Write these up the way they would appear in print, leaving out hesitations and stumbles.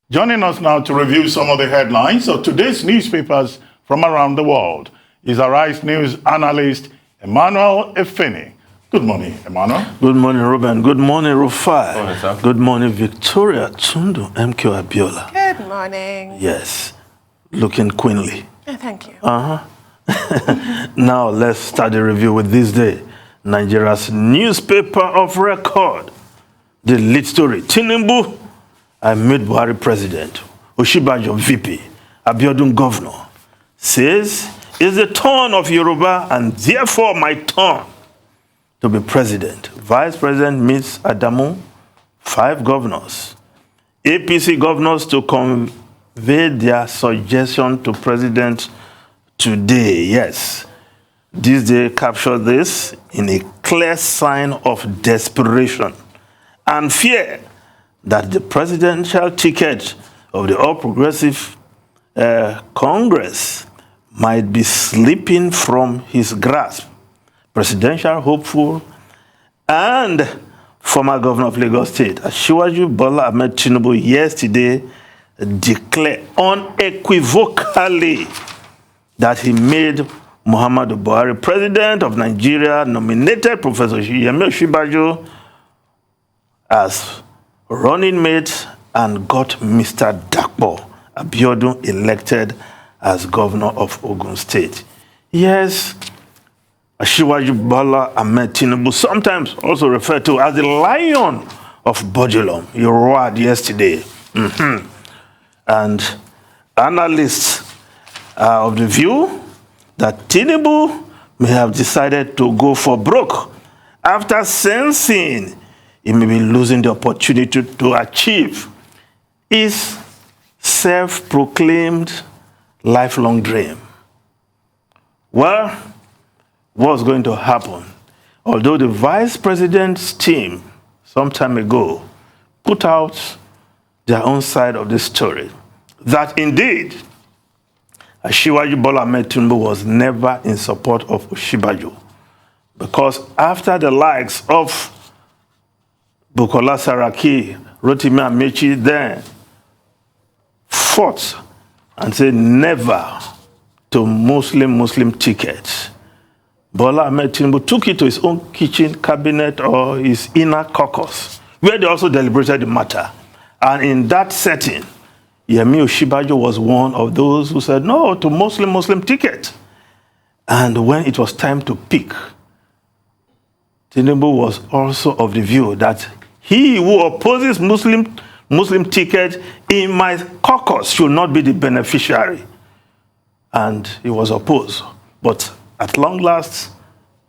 Joining us now to review some of the headlines of today's newspapers from around the world is our Rice News analyst, Emmanuel Efeni. Good morning, Emmanuel. Good morning, Ruben. Good morning, Rufai. Good morning, sir. Good morning, Victoria Tundu, MQ Abiola. Good morning. Yes, looking queenly. Thank you. Now let's start the review with this day. Nigeria's newspaper of record. The lead story, Tinubu, I made Buhari president. Osinbajo VP, Abiodun governor, says it's the turn of Yoruba and therefore my turn to be president. Vice President meets Adamu, 5 governors. APC governors to convey their suggestion to president today. Yes, this day captured this in a clear sign of desperation and fear that the presidential ticket of the All Progressive Congress might be slipping from his grasp. Presidential hopeful and former governor of Lagos State, Asiwaju Bola Ahmed Tinubu, yesterday declared unequivocally that he made Muhammadu Buhari president of Nigeria, nominated Professor Yemi Osinbajo as running mate, and got Mr. Dapo Abiodun elected as governor of Ogun State. Yes, Asiwaju Bola Ahmed Tinubu, sometimes also referred to as the Lion of Bodilum, he roared yesterday. And analysts are of the view that Tinubu may have decided to go for broke after sensing he may be losing the opportunity to achieve his self-proclaimed lifelong dream. Well, what's going to happen? Although the vice president's team some time ago put out their own side of the story, that indeed Asiwaju Bola Ahmed Tinubu was never in support of Osinbajo, because after the likes of Bukola Saraki, Rotimi Amechi then fought and said never to Muslim ticket, Bola Ahmed Tinubu took it to his own kitchen cabinet or his inner caucus, where they also deliberated the matter. And in that setting, Yemi Osinbajo was one of those who said no to Muslim ticket. And when it was time to pick, Tinubu was also of the view that he who opposes Muslim ticket in my caucus should not be the beneficiary. And he was opposed. But at long last,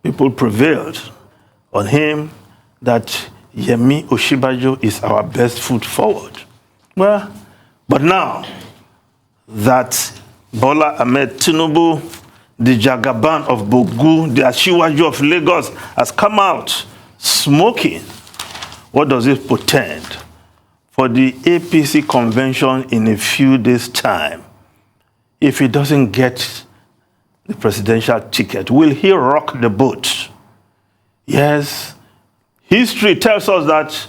people prevailed on him that Yemi Osinbajo is our best foot forward. Well, but now that Bola Ahmed Tinubu, the Jagaban of Bogu, the Asiwaju of Lagos, has come out smoking, what does it portend for the APC convention in a few days' time? If he doesn't get the presidential ticket, will he rock the boat? Yes, history tells us that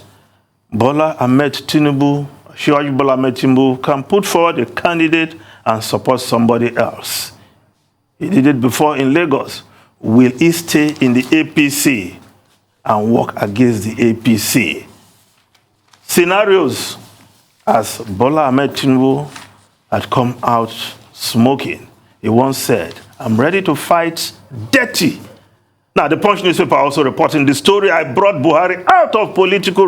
Bola Ahmed Tinubu, Asiwaju Bola Ahmed Tinubu, can put forward a candidate and support somebody else. He did it before in Lagos. Will he stay in the APC and work against the APC? Scenarios as Bola Ahmed Tinubu had come out smoking. He once said, I'm ready to fight dirty. Now, the Punch newspaper also reporting the story. I brought Buhari out of political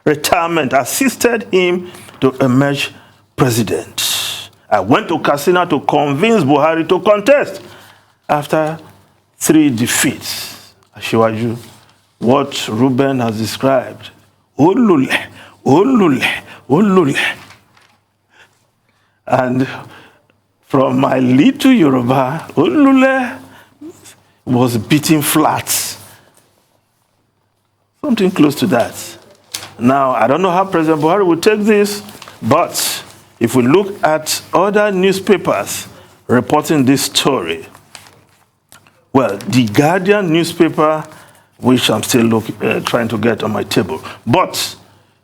retirement, assisted him to emerge president. I went to Katsina to convince Buhari to contest after 3 defeats. Asiwaju, what Ruben has described, Olule, Olule, Olule. And from my little Yoruba, Olule was beating flat. Something close to that. Now, I don't know how President Buhari will take this, but if we look at other newspapers reporting this story, well, the Guardian newspaper, which I'm still trying to get on my table, but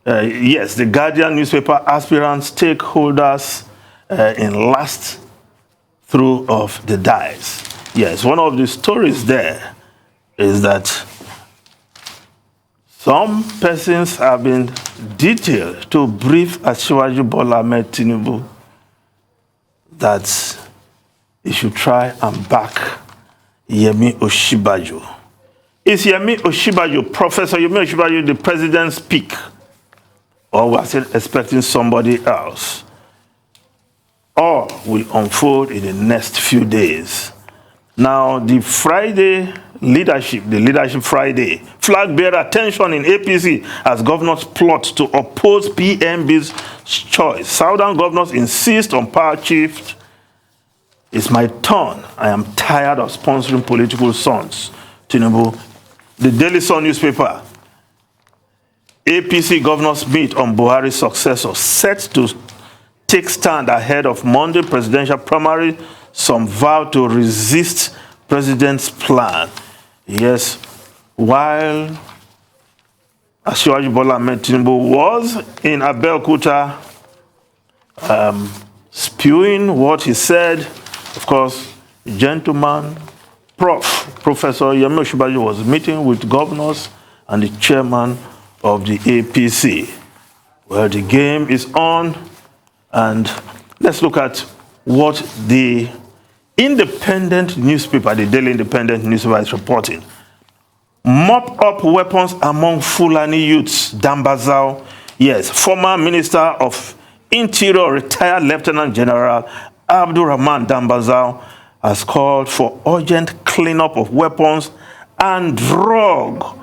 Yes, the Guardian newspaper aspirant stakeholders in last through of the dice. Yes, one of the stories there is that some persons have been detailed to brief Asiwaju Bola Ahmed Tinubu that he should try and back Yemi Osinbajo. Is Yemi Osinbajo, Professor Yemi Osinbajo, the president's pick? Or we're still expecting somebody else? All will unfold in the next few days. Now, the Friday leadership, the Leadership Friday, flag bearer tension in APC as governors plot to oppose PMB's choice. Southern governors insist on power shift. It's my turn. I am tired of sponsoring political sons. Tinubu. The Daily Sun newspaper. APC governors meet on Buhari's successor, set to take stand ahead of Monday presidential primary. Some vow to resist president's plan. Yes, while Asiwaju Bola Ahmed Tinubu was in Abeokuta spewing what he said, of course, gentleman, Professor Yemi Osinbajo was meeting with governors and the chairman of the APC. Well, the game is on, and let's look at what the independent newspaper, the Daily Independent newspaper, is reporting. Mop up weapons among Fulani youths, Dambazao. Yes, former Minister of Interior, retired Lieutenant General Abdurrahman Dambazao has called for urgent cleanup of weapons and drug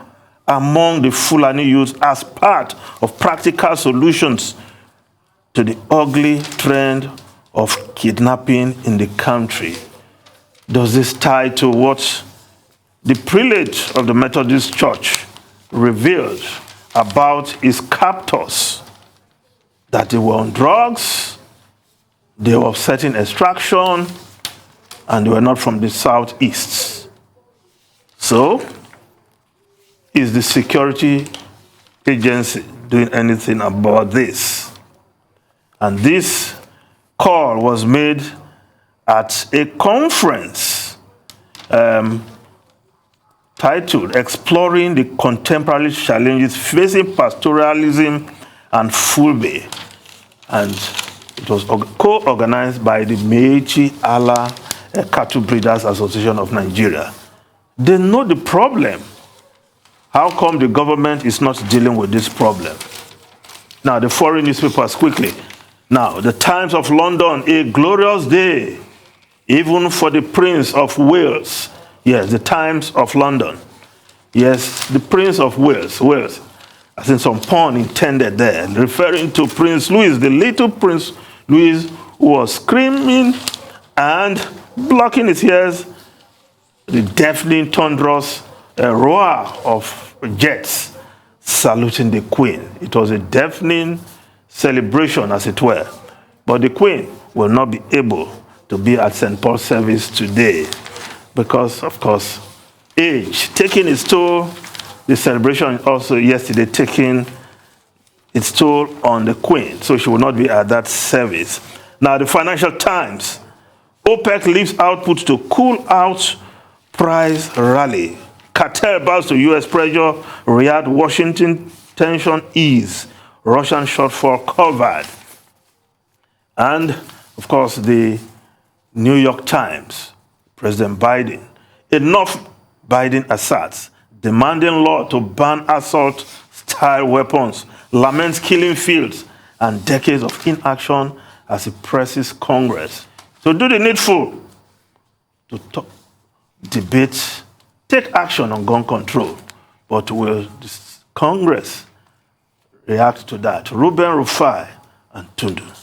among the Fulani youths as part of practical solutions to the ugly trend of kidnapping in the country. Does this tie to what the prelate of the Methodist Church revealed about his captors? That they were on drugs, they were of certain extraction, and they were not from the southeast. So, is the security agency doing anything about this? And this call was made at a conference titled Exploring the Contemporary Challenges Facing Pastoralism and Fulbe. And it was co-organized by the Meiji Allah Cattle Breeders Association of Nigeria. They know the problem. How come the government is not dealing with this problem? Now, the foreign newspapers quickly. Now, the Times of London, a glorious day, even for the Prince of Wales. Yes, the Times of London. Yes, the Prince of Wales. Wales. I think some pun intended there, referring to Prince Louis, the little Prince Louis, who was screaming and blocking his ears, the deafening thunderous roar of jets saluting the Queen. It was a deafening celebration, as it were. But the Queen will not be able to be at St. Paul's service today because, of course, age taking its toll. The celebration also yesterday taking its toll on the Queen, so she will not be at that service. Now, the Financial Times, OPEC lifts output to cool out price rally. Cartel bows to U.S. pressure. Riyadh, Washington tension ease. Russian shortfall covered. And, of course, the New York Times, President Biden. Enough, Biden asserts, demanding law to ban assault-style weapons, laments killing fields, and decades of inaction as he presses Congress to do the needful, to debate, take action on gun control. But will this Congress react to that? Ruben Rufai and Tundu.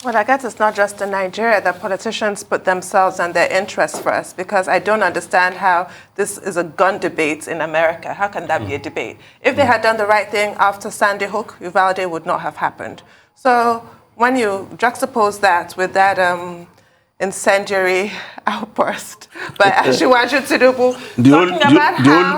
Well, I guess it's not just in Nigeria that politicians put themselves and their interests first, because I don't understand how this is a gun debate in America. How can that be a debate? If they had done the right thing after Sandy Hook, Uvalde would not have happened. So when you juxtapose that with that incendiary outburst by Asiwaju Tinubu, The old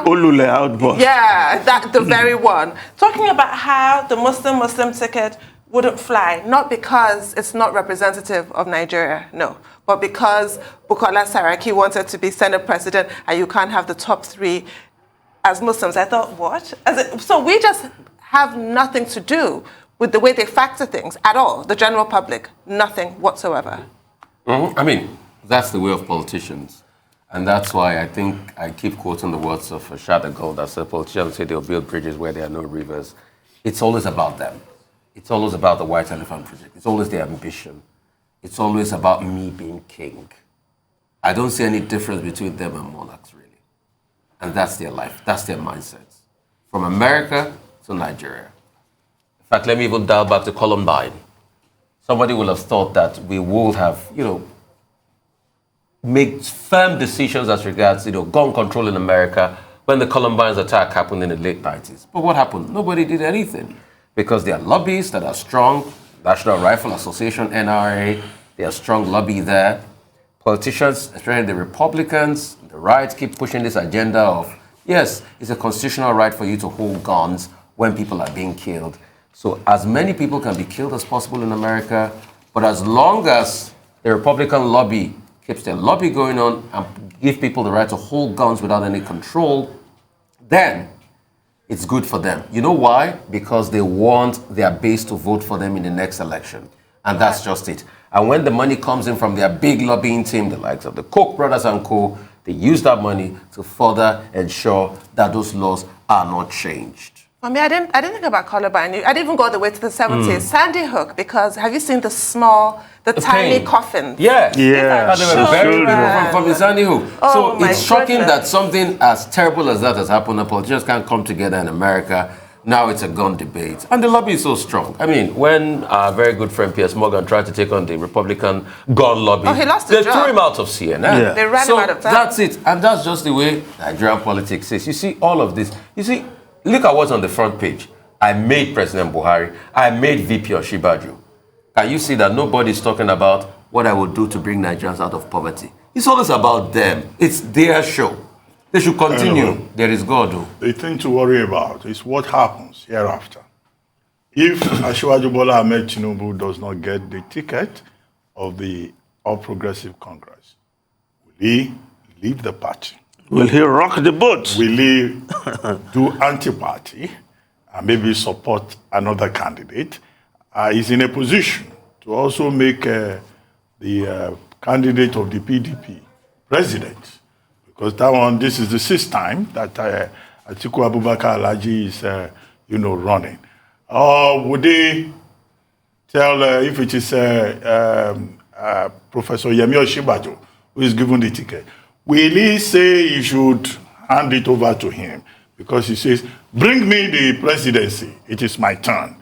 Olule outburst. Yeah, the very one. Talking about how the Muslim ticket wouldn't fly, not because it's not representative of Nigeria, no, but because Bukola Saraki wanted to be Senate president and you can't have the top 3 as Muslims. I thought, what? So we just have nothing to do with the way they factor things at all, the general public, nothing whatsoever. I mean, that's the way of politicians. And that's why I think I keep quoting the words of Shada Gold, that said politicians say they'll build bridges where there are no rivers. It's always about them. It's always about the White Elephant Project. It's always their ambition. It's always about me being king. I don't see any difference between them and monarchs, really. And that's their life. That's their mindset. From America to Nigeria. In fact, let me even dial back to Columbine. Somebody will have thought that we would have, make firm decisions as regards, gun control in America when the Columbine's attack happened in the late 90s. But what happened? Nobody did anything because there are lobbies that are strong. National Rifle Association, NRA, they are strong lobby there. Politicians, especially the Republicans, the right, keep pushing this agenda of, yes, it's a constitutional right for you to hold guns when people are being killed. So as many people can be killed as possible in America, but as long as the Republican lobby keeps their lobby going on and give people the right to hold guns without any control, then it's good for them. You know why? Because they want their base to vote for them in the next election. And that's just it. And when the money comes in from their big lobbying team, the likes of the Koch brothers and co., they use that money to further ensure that those laws are not changed. I mean, I didn't think about Columbine. I didn't even go all the way to the 70s. Sandy Hook, because have you seen the tiny coffins? Yes. Yeah. They were buried from Sandy Hook. Oh, so it's shocking goodness. that something as terrible as that has happened and politicians can't come together in America. Now it's a gun debate. And the lobby is so strong. I mean, when our very good friend Piers Morgan tried to take on the Republican gun lobby, he lost his they job. threw him out of CNN. Yeah. They ran him out of town. That's it. And that's just the way Nigerian politics is. You see all of this. You see, look at what's on the front page. I made President Buhari. I made VP Osinbajo. Can you see that nobody's talking about what I would do to bring Nigerians out of poverty? It's always about them. It's their show. They should continue. There is God. The thing to worry about is what happens hereafter. If Asiwaju Bola Ahmed Tinubu does not get the ticket of the All Progressive Congress, will he leave the party? Will he rock the boat? Will he do anti-party and maybe support another candidate? He's in a position to also make the candidate of the PDP president. Because this is the 6th time that Atiku Abubakar Alhaji is, running. Or would they tell, if it is Professor Yemi Osinbajo who is given the ticket, will he say he should hand it over to him? Because he says, bring me the presidency, it is my turn.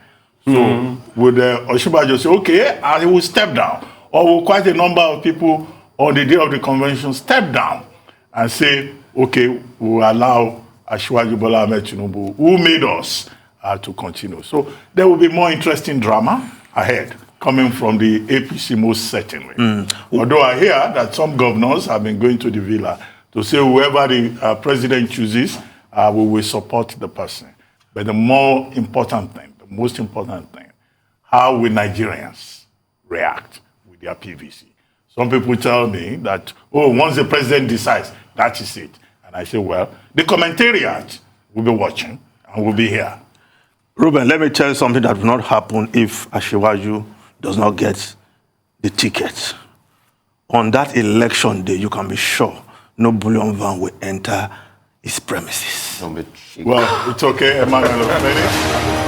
So would Osinbajo say, okay, I will step down? Or will quite a number of people on the day of the convention step down and say, okay, we will allow Asiwaju Bola Ahmed Tinubu, who made us, to continue. So there will be more interesting drama ahead, coming from the APC most certainly. Although I hear that some governors have been going to the villa to say whoever the president chooses, we will support the person. But the more important thing, the most important thing, how will Nigerians react with their PVC? Some people tell me that, once the president decides, that is it. And I say, well, the commentariat will be watching and will be here. Ruben, let me tell you something that will not happen if Asiwaju does not get the ticket. On that election day, you can be sure no bullion van will enter his premises. Well, it's okay, Emmanuel.